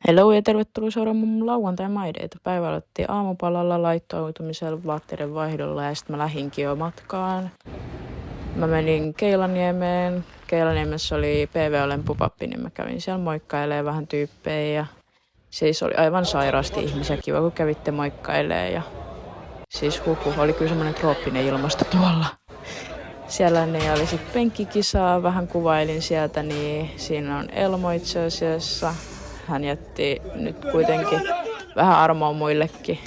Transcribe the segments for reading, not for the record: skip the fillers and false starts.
Hello ja tervetuloa seuraamaan mun lauantai-maideita. Päivä aloitettiin aamupalalla, laittoutumisella, vaatteiden vaihdolla ja sitten mä lähdinkin jo matkaan. Mä menin Keilaniemeen. Keilaniemessä oli PV-Olen pupappi, niin mä kävin siellä moikkailemaan vähän tyyppejä. Ja siis oli aivan sairaasti ihmisiä. Kiva, kun kävitte moikkailemaan. Ja siis oli kyllä semmoinen trooppinen ilmasto tuolla. Siellä niin oli sitten penkkikisaa, vähän kuvailin sieltä, niin siinä on Elmo itse asiassa. Hän jätti nyt kuitenkin vähän armoa muillekin.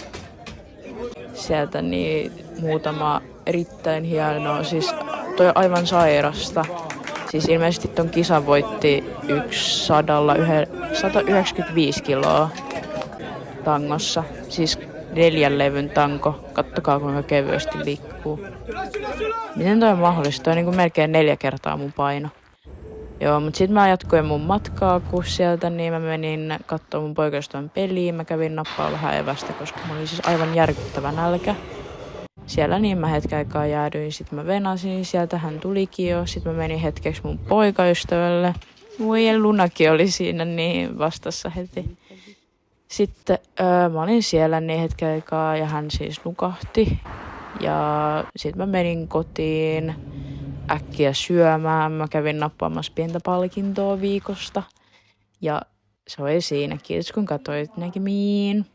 Sieltä niin muutama erittäin hienoa, siis toi on aivan sairasta. Siis ilmeisesti ton kisan voitti 195 kiloa tangossa. Siis 4 levyn tanko. Kattokaa kuinka kevyesti liikkuu. Miten toi on mahdollista? Toi on niin melkein 4 kertaa mun paino. Joo, mutta sitten mä jatkoin mun matkaa, kun sieltä niin mä menin kattoo mun poikaystävän peliä. Mä kävin nappaa vähän evästä, koska mulla oli siis aivan järkyttävä nälkä. Siellä niin mä hetken aikaa jäädyin, sit mä venasin, sieltä hän tulikin jo. Sit mä menin hetkeksi mun poikaystävälle. Muiden Lunakin oli siinä niin vastassa heti. Sitten mä olin siellä niin hetken aikaa ja hän siis nukahti. Ja sit mä menin kotiin äkkiä syömään. Mä kävin nappaamassa pientä palkintoa viikosta. Ja se oli siinä. Kiitos kun katsoit näkemiin.